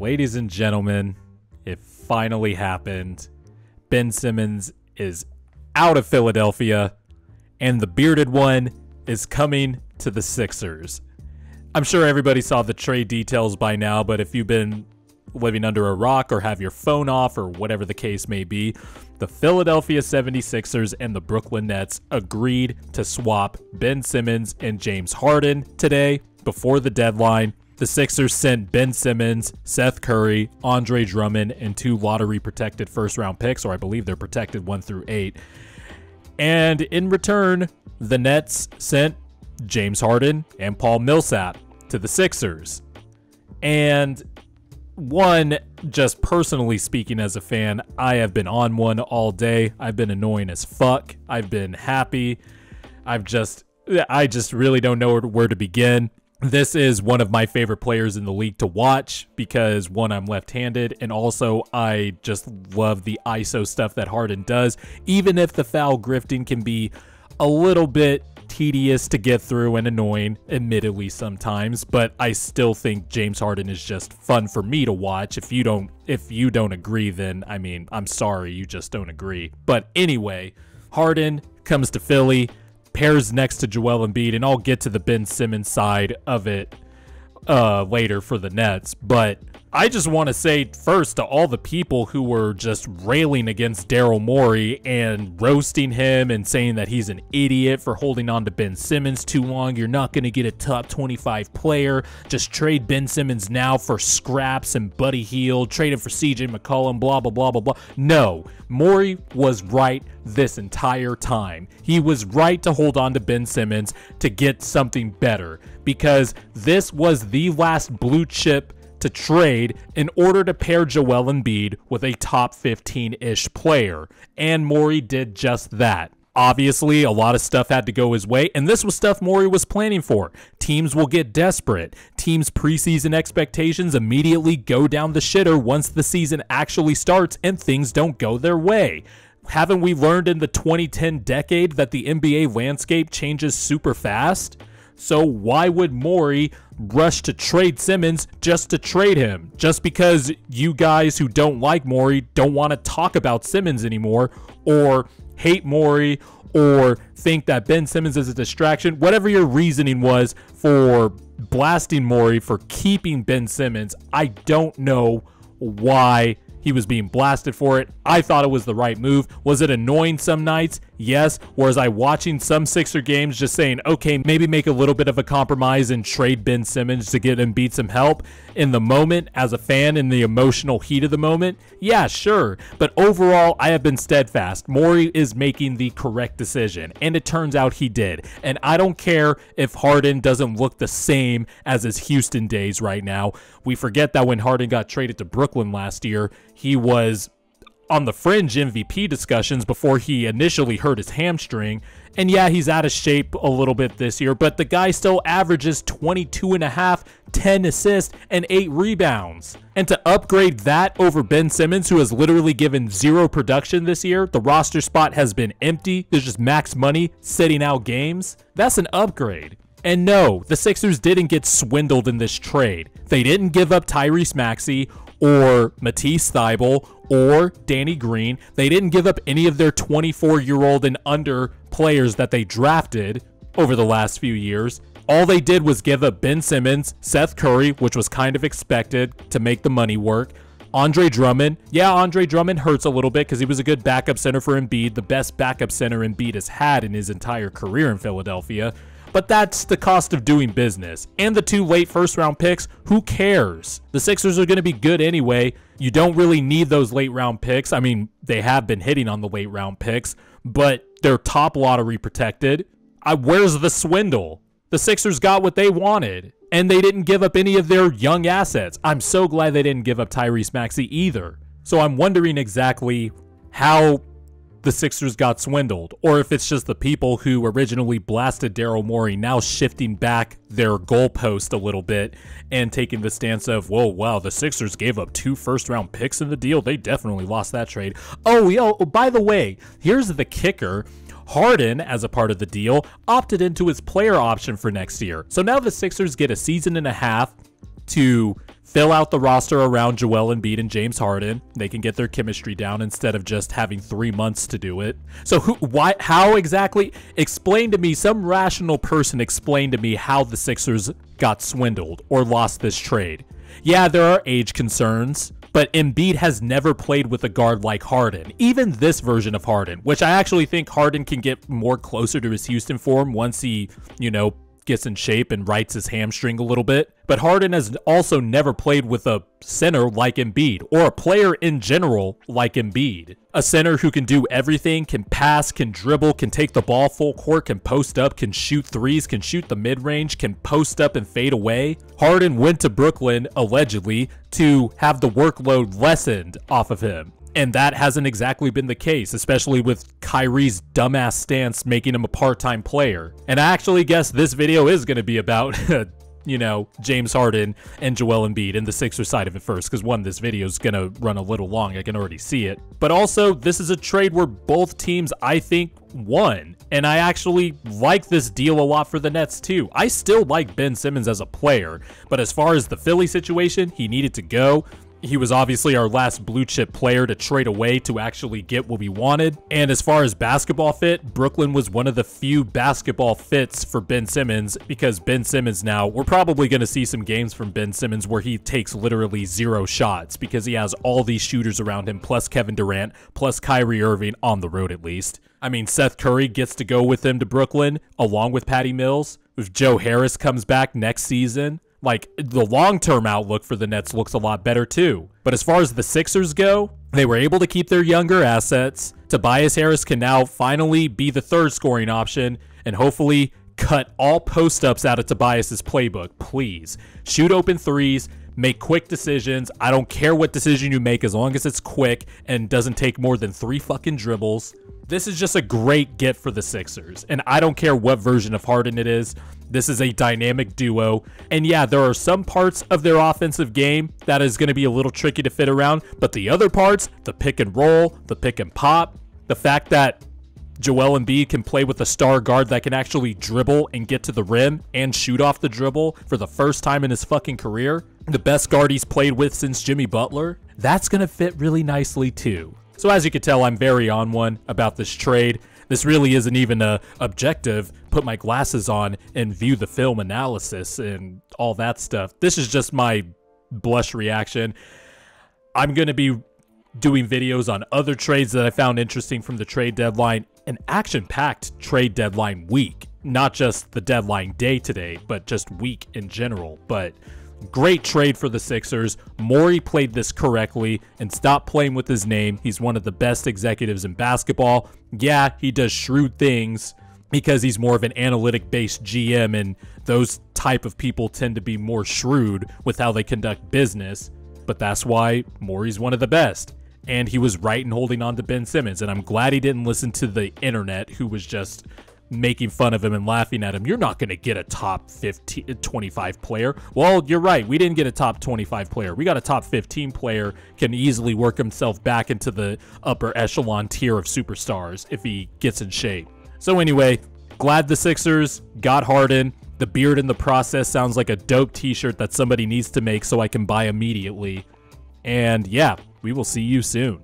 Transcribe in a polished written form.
Ladies and gentlemen, it finally happened. Ben Simmons is out of Philadelphia, and the bearded one is coming to the Sixers. I'm sure everybody saw the trade details by now, but if you've been living under a rock or have your phone off or whatever the case may be, the Philadelphia 76ers and the Brooklyn Nets agreed to swap Ben Simmons and James Harden today before the deadline. The Sixers sent Ben Simmons, Seth Curry, Andre Drummond, and 2 lottery-protected first-round picks, or I believe they're protected 1 through 8. And in return, the Nets sent James Harden and Paul Millsap to the Sixers. And one, just personally speaking as a fan, I have been on one all day. I've been annoying as fuck. I've been happy. I just really don't know where to begin. This is one of my favorite players in the league to watch because, one, I'm left-handed, and also I just love the ISO stuff that Harden does, even if the foul grifting can be a little bit tedious to get through and annoying, admittedly sometimes, but I still think James Harden is just fun for me to watch. If you don't agree, then, I mean, I'm sorry, you just don't agree. But anyway, Harden comes to Philly, pairs next to Joel Embiid, and I'll get to the Ben Simmons side of it later for the Nets. But I just want to say first to all the people who were just railing against Daryl Morey and roasting him and saying that he's an idiot for holding on to Ben Simmons too long. You're not going to get a top 25 player. Just trade Ben Simmons now for scraps and Buddy Hield. Trade him for CJ McCollum, blah, blah, blah, blah, blah. No, Morey was right this entire time. He was right to hold on to Ben Simmons to get something better because this was the last blue chip to trade in order to pair Joel Embiid with a top 15-ish player, and Morey did just that. Obviously, a lot of stuff had to go his way, and this was stuff Morey was planning for. Teams will get desperate. Teams' preseason expectations immediately go down the shitter once the season actually starts and things don't go their way. Haven't we learned in the 2010 decade that the NBA landscape changes super fast? So why would Morey rush to trade Simmons just to trade him? Just because you guys who don't like Morey don't want to talk about Simmons anymore, or hate Morey, or think that Ben Simmons is a distraction, whatever your reasoning was for blasting Morey for keeping Ben Simmons, I don't know why he was being blasted for it. I thought it was the right move. Was it annoying some nights? Yes. Was I watching some Sixer games just saying, okay, maybe make a little bit of a compromise and trade Ben Simmons to get Embiid some help in the moment as a fan in the emotional heat of the moment? Yeah, sure. But overall, I have been steadfast. Morey is making the correct decision, and it turns out he did. And I don't care if Harden doesn't look the same as his Houston days right now. We forget that when Harden got traded to Brooklyn last year, he was on the fringe MVP discussions before he initially hurt his hamstring. And yeah, he's out of shape a little bit this year, but the guy still averages 22.5, 10 assists, and 8 rebounds. And to upgrade that over Ben Simmons, who has literally given 0 production this year, the roster spot has been empty. There's just max money sitting out games. That's an upgrade. And no, the Sixers didn't get swindled in this trade. They didn't give up Tyrese Maxey or Matisse Thybulle or Danny Green. They didn't give up any of their 24-year-old and under players that they drafted over the last few years. All they did was give up Ben Simmons, Seth Curry, which was kind of expected to make the money work, Andre Drummond. Yeah, Andre Drummond hurts a little bit because he was a good backup center for Embiid, the best backup center Embiid has had in his entire career in Philadelphia. But that's the cost of doing business. And the 2 late first-round picks, who cares? The Sixers are going to be good anyway. You don't really need those late-round picks. I mean, they have been hitting on the late-round picks, but they're top lottery protected. Where's the swindle? The Sixers got what they wanted, and they didn't give up any of their young assets. I'm so glad they didn't give up Tyrese Maxey either. So I'm wondering exactly how the Sixers got swindled, or if it's just the people who originally blasted Daryl Morey now shifting back their goalpost a little bit and taking the stance of, whoa, wow, the Sixers gave up 2 first-round picks in the deal. They definitely lost that trade. Oh, yo, by the way, here's the kicker. Harden, as a part of the deal, opted into his player option for next year. So now the Sixers get a season and a half to fill out the roster around Joel Embiid and James Harden. They can get their chemistry down instead of just having 3 months to do it. So how exactly? Explain to me, some rational person explain to me how the Sixers got swindled or lost this trade. Yeah, there are age concerns, but Embiid has never played with a guard like Harden. Even this version of Harden, which I actually think Harden can get more closer to his Houston form once he, gets in shape and rights his hamstring a little bit. But Harden has also never played with a center like Embiid, or a player in general like Embiid. A center who can do everything, can pass, can dribble, can take the ball full court, can post up, can shoot threes, can shoot the mid-range, can post up and fade away. Harden went to Brooklyn, allegedly, to have the workload lessened off of him. And that hasn't exactly been the case, especially with Kyrie's dumbass stance making him a part-time player. And I actually guess this video is going to be about, James Harden and Joel Embiid and the Sixers side of it first. Because one, this video is going to run a little long. I can already see it. But also, this is a trade where both teams, I think, won. And I actually like this deal a lot for the Nets, too. I still like Ben Simmons as a player. But as far as the Philly situation, he needed to go. He was obviously our last blue chip player to trade away to actually get what we wanted. And as far as basketball fit, Brooklyn was one of the few basketball fits for Ben Simmons, because Ben Simmons now, we're probably going to see some games from Ben Simmons where he takes literally 0 shots because he has all these shooters around him, plus Kevin Durant, plus Kyrie Irving on the road at least. I mean, Seth Curry gets to go with him to Brooklyn along with Patty Mills. If Joe Harris comes back next season, like, the long-term outlook for the Nets looks a lot better too. But as far as the Sixers go, they were able to keep their younger assets. Tobias Harris can now finally be the third scoring option and hopefully cut all post-ups out of Tobias's playbook. Please shoot open threes, make quick decisions. I don't care what decision you make as long as it's quick and doesn't take more than 3 fucking dribbles. This is just a great get for the Sixers, and I don't care what version of Harden it is. This is a dynamic duo, and yeah, there are some parts of their offensive game that is going to be a little tricky to fit around, but the other parts, the pick and roll, the pick and pop, the fact that Joel Embiid can play with a star guard that can actually dribble and get to the rim and shoot off the dribble for the first time in his fucking career, the best guard he's played with since Jimmy Butler, that's going to fit really nicely too. So as you can tell, I'm very on one about this trade. This really isn't even a objective, put my glasses on and view the film analysis and all that stuff. This is just my blush reaction. I'm going to be doing videos on other trades that I found interesting from the trade deadline. An action-packed trade deadline week. Not just the deadline day today, but just week in general. But great trade for the Sixers. Morey played this correctly and stopped playing with his name. He's one of the best executives in basketball. Yeah, he does shrewd things because he's more of an analytic-based GM, and those type of people tend to be more shrewd with how they conduct business. But that's why Morey's one of the best. And he was right in holding on to Ben Simmons. And I'm glad he didn't listen to the internet, who was just making fun of him and laughing at him. You're not going to get a top 25 player. Well, you're right. We didn't get a top 25 player. We got a top 15 player, can easily work himself back into the upper echelon tier of superstars if he gets in shape. So anyway, glad the Sixers got Harden. The beard in the process sounds like a dope t-shirt that somebody needs to make so I can buy immediately. And yeah, we will see you soon.